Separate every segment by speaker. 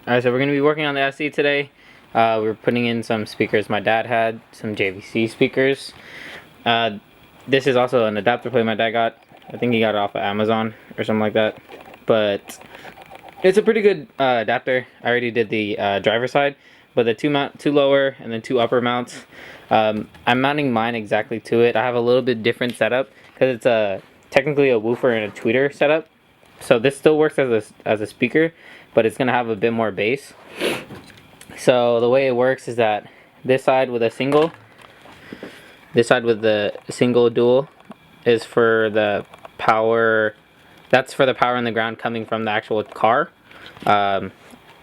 Speaker 1: Alright, so we're going to be working on the SC today. We're putting in some speakers my dad had, some JVC speakers. This is also an adapter plate my dad got. I think he got it off of Amazon or something like that. But it's a pretty good adapter. I already did the driver side, but the two lower and then two upper mounts, I'm mounting mine exactly to it. I have a little bit different setup because it's technically a woofer and a tweeter setup. So this still works as a speaker, but it's gonna have a bit more bass. So the way it works is that this side with the single dual is for the power. That's for the power in the ground coming from the actual car. I'm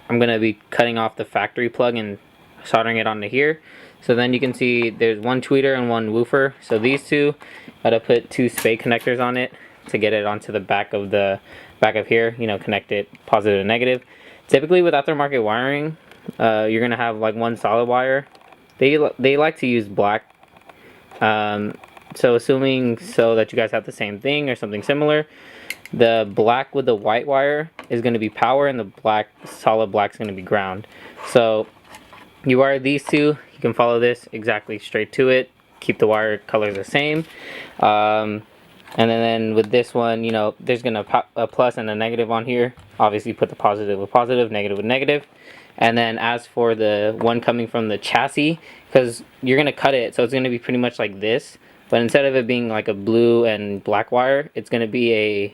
Speaker 1: gonna be cutting off the factory plug and soldering it onto here. So then you can see there's one tweeter and one woofer. So these two, gotta put two spade connectors on it to get it onto the back of here, you know, connect it positive and negative. Typically with aftermarket wiring, you're gonna have like one solid wire. They like to use black. So assuming that you guys have the same thing or something similar, the black with the white wire is going to be power, and the solid black is going to be ground. So you wire these two, you can follow this exactly straight to it, keep the wire colors the same. And then with this one, you know, there's gonna pop a plus and a negative on here. Obviously put the positive with positive, negative with negative. And then as for the one coming from the chassis, because you're gonna cut it, so it's gonna be pretty much like this, but instead of it being like a blue and black wire, it's gonna be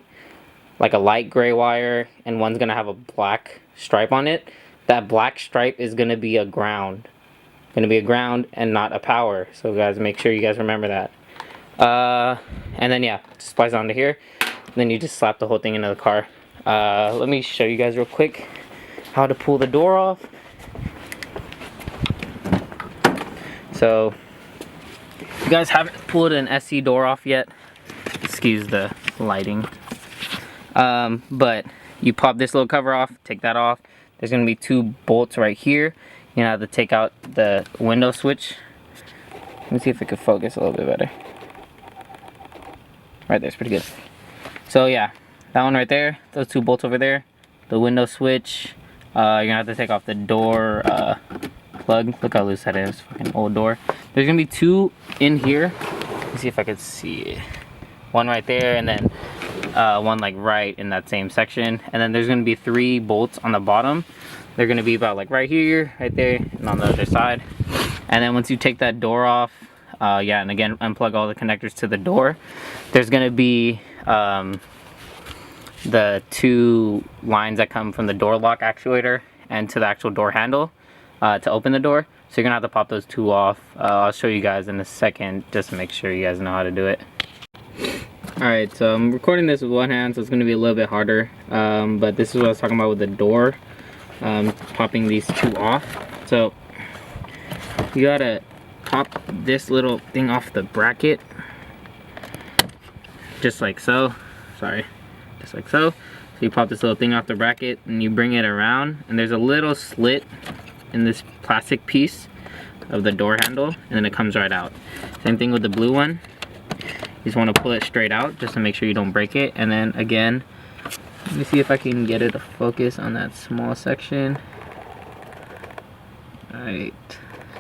Speaker 1: like a light gray wire, and one's gonna have a black stripe on it. That black stripe is gonna be a ground. And not a power. So guys, make sure you guys remember that. And then yeah, splice onto here. Then you just slap the whole thing into the car. Let me show you guys real quick how to pull the door off. So if you guys haven't pulled an SC door off yet, excuse the lighting, but you pop this little cover off, take that off. There's gonna be two bolts right here. You have to take out the window switch. Let me see if it could focus a little bit better. Right there's pretty good. So yeah, that one right there, those two bolts over there, the window switch. You're gonna have to take off the door plug. Look how loose that is, fucking old door. There's gonna be two in here. Let me see if I could see it. One right there, and then one like right in that same section. And then there's gonna be three bolts on the bottom. They're gonna be about like right here, right there, and on the other side. And then once you take that door off, yeah, and again, unplug all the connectors to the door. There's gonna be the two lines that come from the door lock actuator and to the actual door handle to open the door. So you're gonna have to pop those two off. I'll show you guys in a second just to make sure you guys know how to do it. Alright, so I'm recording this with one hand, so it's gonna be a little bit harder. But this is what I was talking about with the door. Popping these two off. So you gotta pop this little thing off the bracket, just like so. Sorry, just like so. So you pop this little thing off the bracket and you bring it around, and there's a little slit in this plastic piece of the door handle, and then it comes right out. Same thing with the blue one. You just want to pull it straight out just to make sure you don't break it. And then again, let me see if I can get it to focus on that small section. Alright,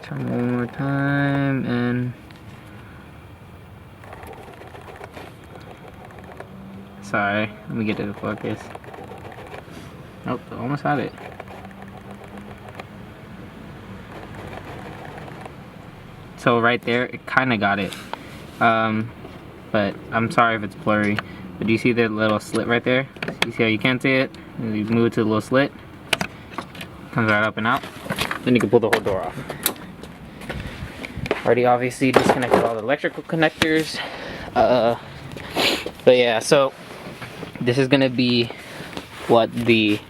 Speaker 1: try one more time, and sorry, let me get it to focus. Oh, almost had it. So right there, it kind of got it. But I'm sorry if it's blurry. But do you see the little slit right there? You see how you can't see it? And you move it to the little slit. Comes right up and out. Then you can pull the whole door off. Already obviously disconnected all the electrical connectors. But yeah, so this is gonna be what the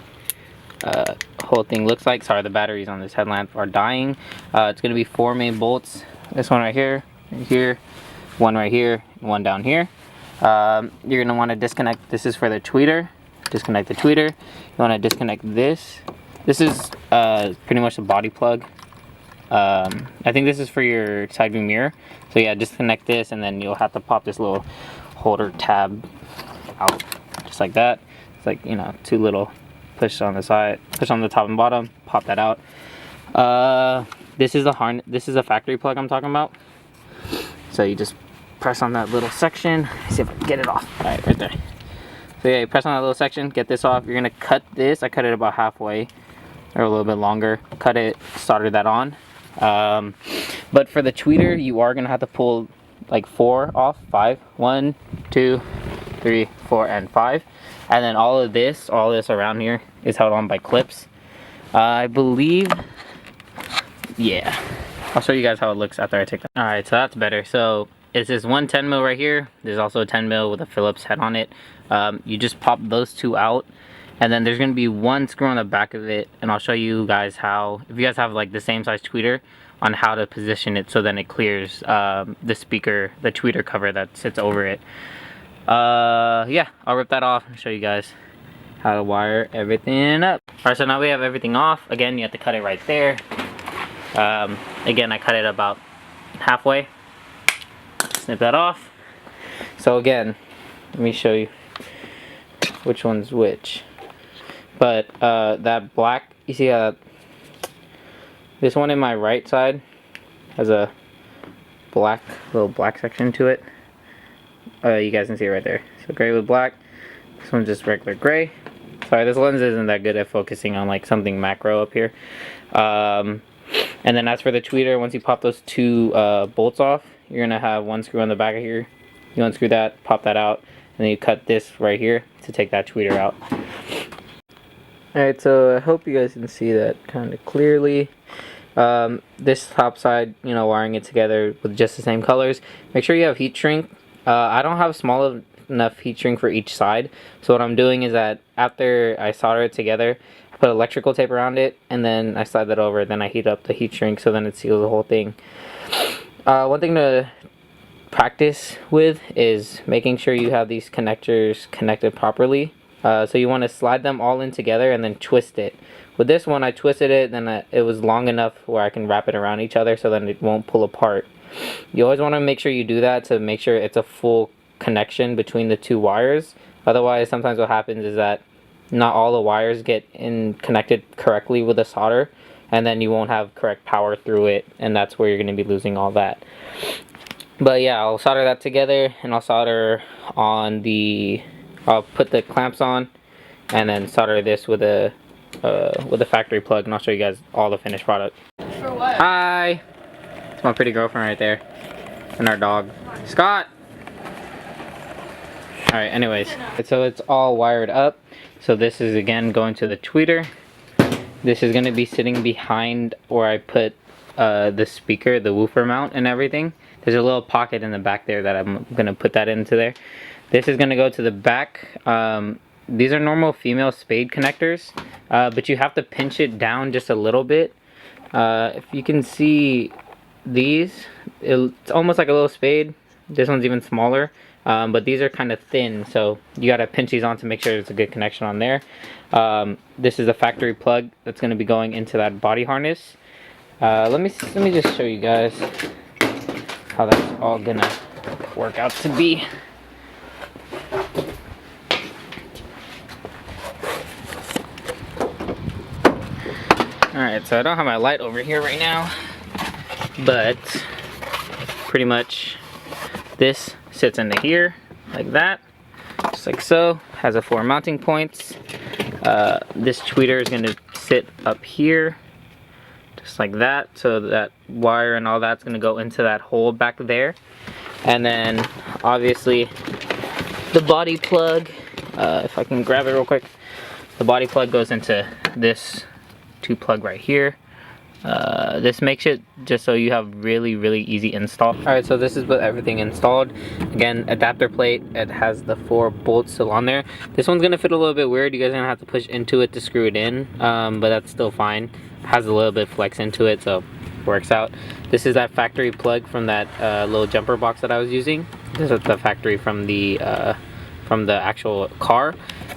Speaker 1: whole thing looks like. Sorry, the batteries on this headlamp are dying. It's gonna be 4 main bolts. This one right here, one right here, one down here. You're gonna want to disconnect. This is for the tweeter. Disconnect the tweeter. You want to disconnect this. This is pretty much a body plug. I think this is for your side view mirror. So yeah, disconnect this, and then you'll have to pop this little holder tab out, just like that. It's like, you know, 2 little push on the side, push on the top and bottom, pop that out. This is a factory plug I'm talking about. So you just press on that little section. See if I can get it off. All right, right there. So yeah, you press on that little section, get this off. You're gonna cut this. I cut it about halfway, or a little bit longer. Cut it, solder that on. But for the tweeter, you are gonna have to pull like 4 off, 5. 1, 2, 3, 4, and 5. And then all this around here is held on by clips. I believe, yeah. I'll show you guys how it looks after I take that. All right, so that's better. So it's this one 10 mil right here. There's also a 10 mil with a Phillips head on it. You just pop those 2 out, and then there's gonna be 1 screw on the back of it, and I'll show you guys how, if you guys have like the same size tweeter, on how to position it so then it clears the speaker, the tweeter cover that sits over it. Yeah, I'll rip that off and show you guys how to wire everything up. All right, so now we have everything off. Again, you have to cut it right there. Again, I cut it about halfway. Snip that off. So again, let me show you which one's which. But that black, you see this one in my right side has a little black section to it. You guys can see it right there. So gray with black. This one's just regular gray. Sorry, this lens isn't that good at focusing on like something macro up here. And then as for the tweeter, once you pop those 2 bolts off, you're gonna have 1 screw on the back of here. You unscrew that, pop that out, and then you cut this right here to take that tweeter out. Alright, so I hope you guys can see that kind of clearly. This top side, you know, wiring it together with just the same colors. Make sure you have heat shrink. I don't have small enough heat shrink for each side, so what I'm doing is that after I solder it together, I put electrical tape around it, and then I slide that over, then I heat up the heat shrink so then it seals the whole thing. One thing to practice with is making sure you have these connectors connected properly. So you want to slide them all in together and then twist it. With this one, I twisted it, then it was long enough where I can wrap it around each other so then it won't pull apart. You always want to make sure you do that to make sure it's a full connection between the 2 wires. Otherwise, sometimes what happens is that not all the wires get connected correctly with the solder, and then you won't have correct power through it, and that's where you're going to be losing all that. But yeah, I'll solder that together, and I'll solder on I'll put the clamps on, and then solder this with a factory plug, and I'll show you guys all the finished product.
Speaker 2: For what?
Speaker 1: Hi! It's my pretty girlfriend right there. And our dog. Scott! Alright, anyways. So it's all wired up. So this is again going to the tweeter. This is going to be sitting behind where I put the speaker, the woofer mount and everything. There's a little pocket in the back there that I'm going to put that into there. This is going to go to the back. These are normal female spade connectors, but you have to pinch it down just a little bit. If you can see these, it's almost like a little spade. This one's even smaller, but these are kind of thin, so you got to pinch these on to make sure there's a good connection on there. This is a factory plug that's going to be going into that body harness. Let me just show you guys how that's all gonna work out to be. Alright, so I don't have my light over here right now, but pretty much this sits into here like that, just like so. Has a 4 mounting points. This tweeter is going to sit up here just like that, so that wire and all that's going to go into that hole back there. And then obviously the body plug, if I can grab it real quick, the body plug goes into this 2 plug right here. This makes it just so you have really easy install. Alright, so this is with everything installed. Again, adapter plate, it has the 4 bolts still on there. This one's gonna fit a little bit weird. You guys are gonna have to push into it to screw it in, but that's still fine. It has a little bit flex into it, so it works out. This is that factory plug from that little jumper box that I was using. This is the factory from the actual car.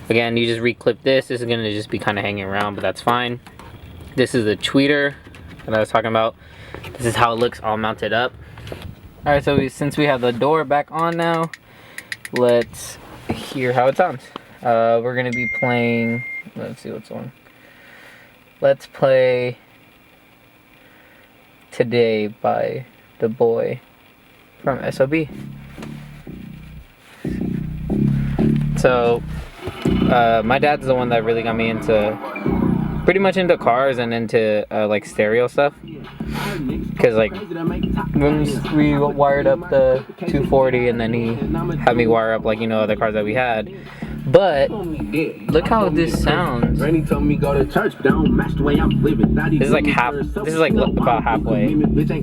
Speaker 1: Again, you just reclip this. This is gonna just be kind of hanging around, but that's fine. This is the tweeter that I was talking about. This is how it looks all mounted up. Alright, so since we have the door back on now, let's hear how it sounds. We're going to be playing Let's see what's on. Let's play Today by the boy from SOB. So, my dad's the one that really got me pretty much into cars and into like stereo stuff. Because like when we wired up the 240 and then he had me wire up like, you know, other cars that we had. But look how this sounds. This is like about halfway. I don't know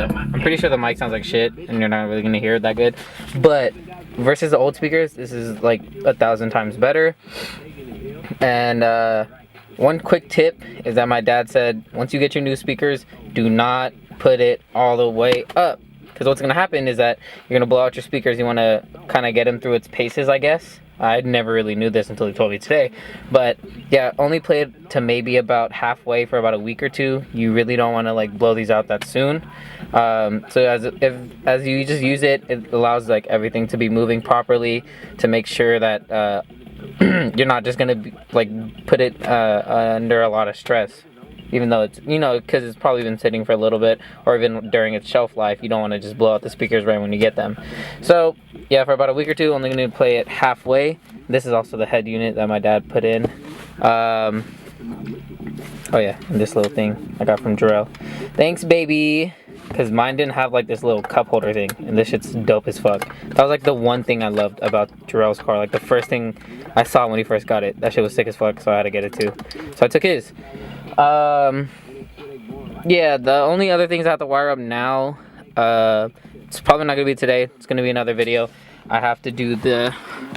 Speaker 1: if I'm pretty sure the mic sounds like shit and you're not really gonna hear it that good. But versus the old speakers, this is like 1,000 times better. And one quick tip is that my dad said, once you get your new speakers, do not put it all the way up. Because what's going to happen is that you're going to blow out your speakers. You want to kind of get them through its paces, I guess. I never really knew this until he told me today. But yeah, only play it to maybe about halfway for about a week or two. You really don't want to like blow these out that soon. So as you just use it, it allows like everything to be moving properly to make sure that you're not just going to like put it under a lot of stress. Even though it's, you know, because it's probably been sitting for a little bit, or even during its shelf life, you don't want to just blow out the speakers right when you get them. So yeah, for about a week or two, only going to play it halfway. This is also the head unit that my dad put in. Oh yeah, and this little thing I got from Jarrell. Thanks, baby. Because mine didn't have like this little cup holder thing, and this shit's dope as fuck. That was like the one thing I loved about Jarrell's car. Like the first thing I saw when he first got it. That shit was sick as fuck, so I had to get it too. So I took his. Yeah, the only other things I have to wire up now, it's probably not gonna be today. It's gonna be another video. I have to do the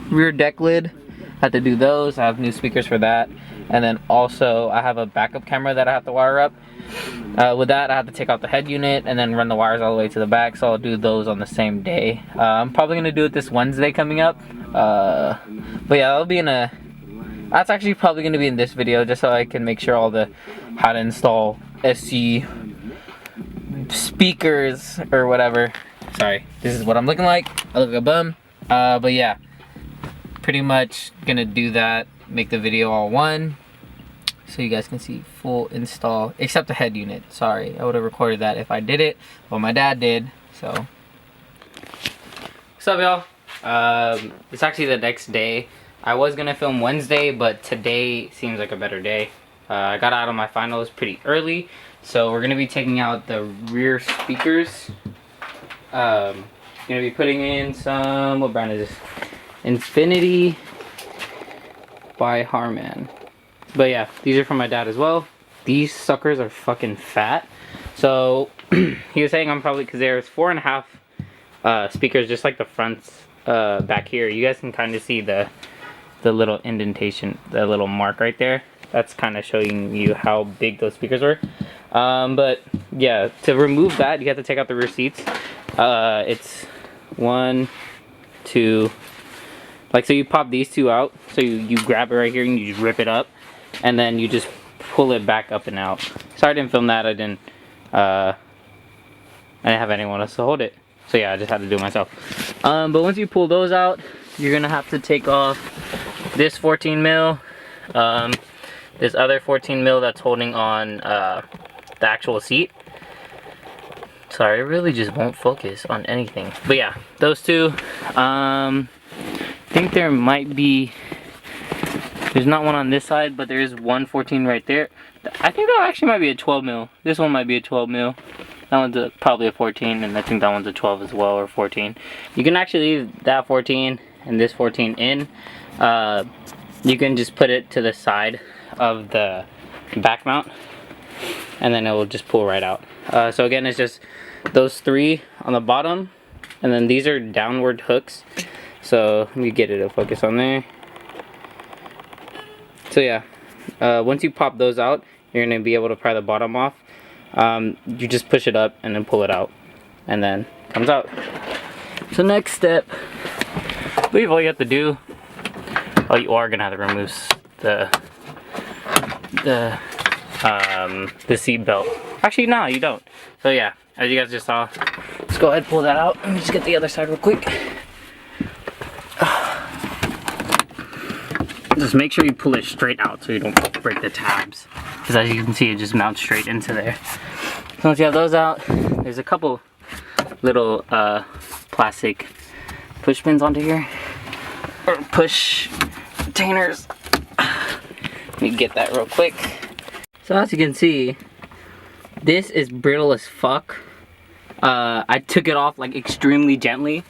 Speaker 1: rear deck lid. I have to do those. I have new speakers for that. And then also I have a backup camera that I have to wire up. With that, I have to take out the head unit and then run the wires all the way to the back, so I'll do those on the same day. I'm probably gonna do it this Wednesday coming up. But yeah, that'll be that's actually probably gonna be in this video, just so I can make sure all the how to install SC speakers or whatever. Sorry, this is what I'm looking like. I look like a bum. But yeah, pretty much gonna do that. Make the video all one, so you guys can see full install, except the head unit. Sorry, I would have recorded that if I did it, but my dad did. So, what's up, y'all? It's actually the next day. I was gonna film Wednesday, but today seems like a better day. I got out of my finals pretty early, so we're gonna be taking out the rear speakers. Gonna be putting in some, what brand is this? Infinity by Harman. But yeah, these are from my dad as well. These suckers are fucking fat. So he was saying I'm probably, because there's 4.5 speakers, just like the fronts back here. You guys can kind of see the little indentation, the little mark right there. That's kind of showing you how big those speakers were. But yeah, to remove that, you have to take out the rear seats. It's 1, 2, like, so you pop these two out, so you grab it right here and you just rip it up, and then you just pull it back up and out. Sorry I didn't film that. I didn't have anyone else to hold it, so yeah, I just had to do it myself. But once you pull those out, you're gonna have to take off this 14 mil, this other 14 mil that's holding on the actual seat. Sorry, it really just won't focus on anything. But yeah, those two. I think there might be, there's not one on this side, but there is one 14 right there. I think that actually might be a 12 mil. This one might be a 12 mil. That one's probably a 14, and I think that one's a 12 as well, or 14. You can actually leave that 14 and this 14 in. You can just put it to the side of the back mount, and then it will just pull right out. So again, it's just those 3 on the bottom, and then these are downward hooks. So let me get it to focus on there. So yeah, once you pop those out, you're gonna be able to pry the bottom off. You just push it up and then pull it out, and then it comes out. So next step, I believe all you have to do, oh, you are gonna have to remove the seat belt. Actually, no, you don't. So yeah, as you guys just saw, let's go ahead and pull that out. Let me just get the other side real quick. just make sure you pull it straight out so you don't break the tabs. Because as you can see, it just mounts straight into there. So once you have those out, there's a couple little plastic push pins onto here. Or push retainers. Let me get that real quick. So as you can see, this is brittle as fuck. I took it off like extremely gently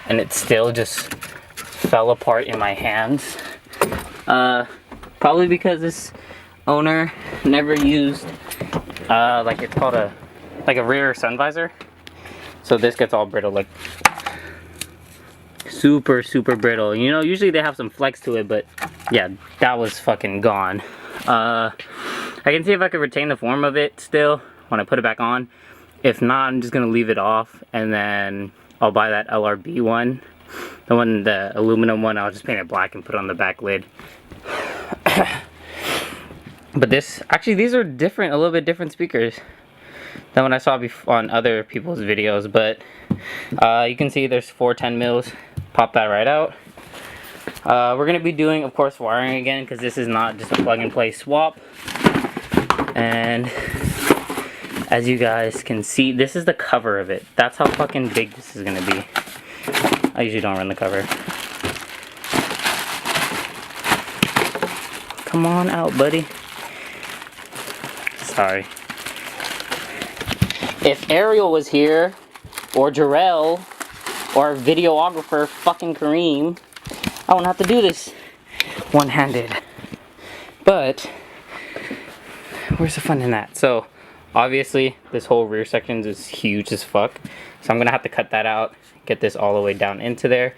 Speaker 1: and it still just fell apart in my hands. Probably because this owner never used like it's called a rear sun visor. So this gets all brittle, like super brittle. You know, usually they have some flex to it, but yeah, that was fucking gone. I can see if I could retain the form of it still when I put it back on. If not, I'm just gonna leave it off and then I'll buy that LRB one. The aluminum one, I'll just paint it black and put it on the back lid. But actually these are different, a little bit different speakers than what I saw before on other people's videos. But you can see there's 4 10 mils. Pop that right out. We're gonna be doing, of course, wiring again because this is not just a plug and play swap. And as you guys can see, this is the cover of it. That's how fucking big this is gonna be. I usually don't run the cover. Come on out, buddy. Sorry. If Ariel was here, or Jarrell, or videographer fucking Kareem, I wouldn't have to do this one-handed. But where's the fun in that? So obviously this whole rear section is huge as fuck, so I'm gonna have to cut that out, get this all the way down into there.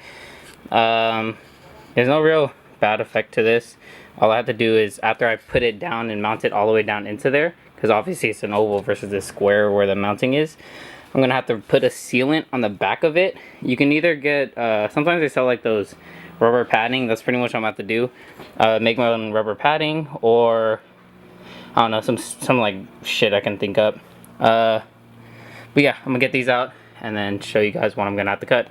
Speaker 1: There's no real bad effect to this. All I have to do is, after I put it down and mount it all the way down into there, because obviously it's an oval versus this square where the mounting is, I'm gonna have to put a sealant on the back of it. You can either get sometimes they sell like those rubber padding. That's pretty much what I'm about to do. Make my own rubber padding, or I don't know, some like shit I can think up. But yeah, I'm gonna get these out and then show you guys what I'm gonna have to cut.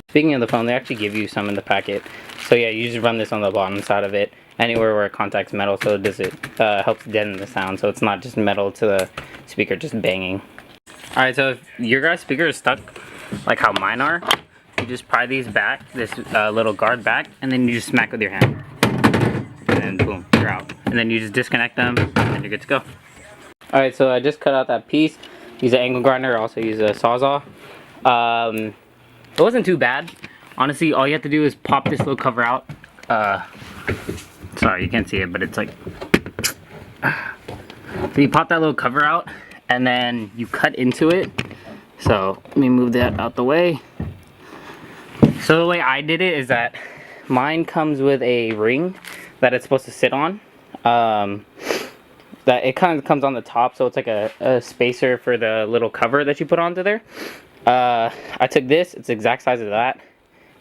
Speaker 1: Speaking of the phone, they actually give you some in the packet. So yeah, you just run this on the bottom side of it, anywhere where it contacts metal, so it helps deaden the sound, so it's not just metal to the speaker just banging. Alright, so if your guys' speaker is stuck like how mine are, you just pry these back, this little guard back, and then you just smack with your hand. And then boom, you're out. And then you just disconnect them, and you're good to go. Alright, so I just cut out that piece. Use an angle grinder, also use a Sawzall. It wasn't too bad. Honestly, all you have to do is pop this little cover out. Sorry, you can't see it, but it's like... So you pop that little cover out, and then you cut into it. So let me move that out the way. So the way I did it is that mine comes with a ring that it's supposed to sit on. That it kind of comes on the top, so it's like a spacer for the little cover that you put onto there. I took this, it's the exact size of that,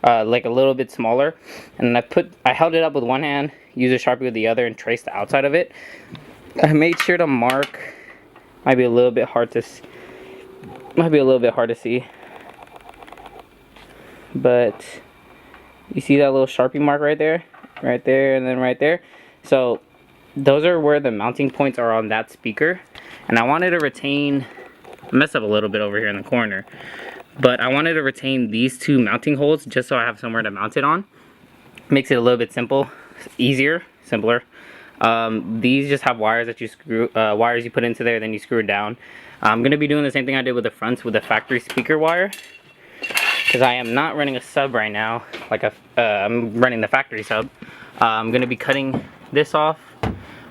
Speaker 1: like a little bit smaller, and I held it up with one hand, used a Sharpie with the other, and traced the outside of it. I made sure to mark. Might be a little bit hard to see, but you see that little Sharpie mark right there, and then right there. So those are where the mounting points are on that speaker, and I wanted to retain. I messed up a little bit over here in the corner, but I wanted to retain these 2 mounting holes just so I have somewhere to mount it on. Makes it a little bit simpler. These just have wires that you screw, wires you put into there, then you screw it down. I'm gonna be doing the same thing I did with the fronts with the factory speaker wire, because I am not running a sub right now. Like I'm running the factory sub. I'm gonna be cutting this off,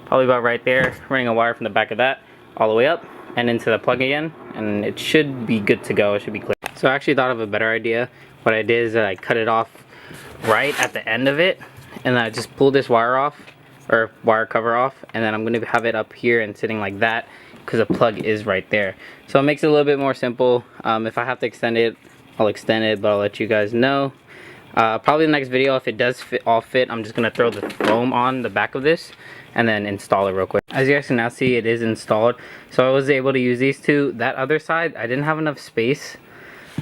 Speaker 1: probably about right there, running a wire from the back of that all the way up and into the plug again, and it should be good to go. It should be clear. So I actually thought of a better idea. What I did is I cut it off right at the end of it, and I just pulled this wire off, or wire cover off, and then I'm going to have it up here and sitting like that because the plug is right there. So it makes it a little bit more simple. If I have to extend it, I'll extend it, but I'll let you guys know. Probably the next video, if it does all fit, I'm just going to throw the foam on the back of this and then install it real quick. As you guys can now see, it is installed. So I was able to use these 2. That other side, I didn't have enough space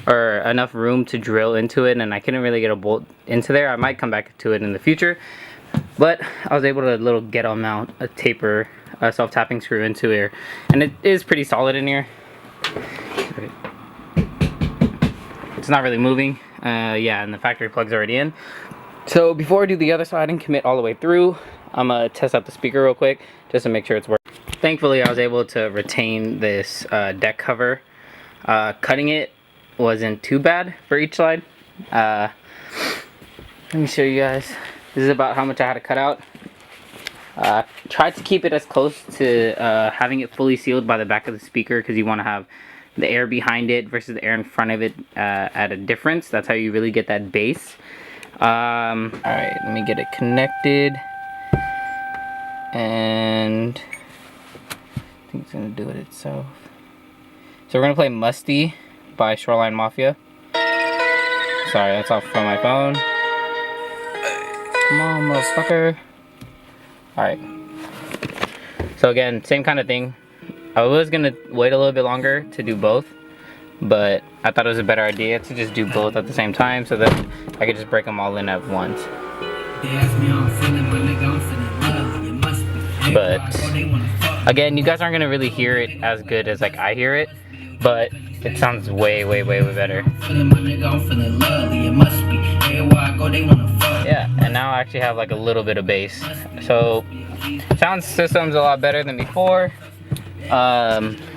Speaker 1: or enough room to drill into it, and I couldn't really get a bolt into there. I might come back to it in the future, but I was able to ghetto mount a taper self-tapping screw into here, and it is pretty solid in here. It's not really moving. Yeah, and the factory plug's already in. So before I do the other side and commit all the way through, I'm gonna test out the speaker real quick just to make sure it's working. Thankfully, I was able to retain this deck cover. Cutting it wasn't too bad for each side. Let me show you guys. This is about how much I had to cut out. Tried to keep it as close to having it fully sealed by the back of the speaker, because you want to have the air behind it versus the air in front of it at a difference. That's how you really get that bass. Alright, let me get it connected, and I think it's gonna do it itself. So we're gonna play Musty by Shoreline Mafia. Sorry, that's off from my phone. Come on, motherfucker. Alright. So again, same kind of thing. I was gonna wait a little bit longer to do both, but I thought it was a better idea to just do both at the same time so that I could just break them all in at once. But again, you guys aren't gonna really hear it as good as like I hear it, but it sounds way better. Yeah, and now I actually have like a little bit of bass. So sound system's a lot better than before.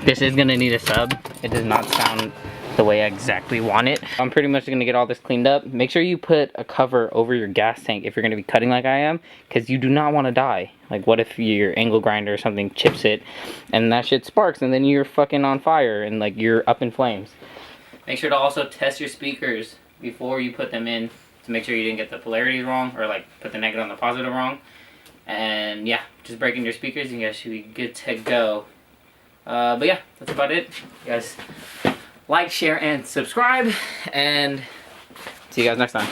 Speaker 1: This is gonna need a sub. It does not sound the way I exactly want it. I'm pretty much gonna get all this cleaned up. Make sure you put a cover over your gas tank if you're gonna be cutting like I am, because you do not want to die. Like, what if your angle grinder or something chips it and that shit sparks and then you're fucking on fire and like you're up in flames. Make sure to also test your speakers before you put them in to make sure you didn't get the polarities wrong, or like put the negative on the positive wrong. And yeah, just breaking your speakers, you guys should be good to go. But yeah, that's about it. You guys like, share, and subscribe, and see you guys next time.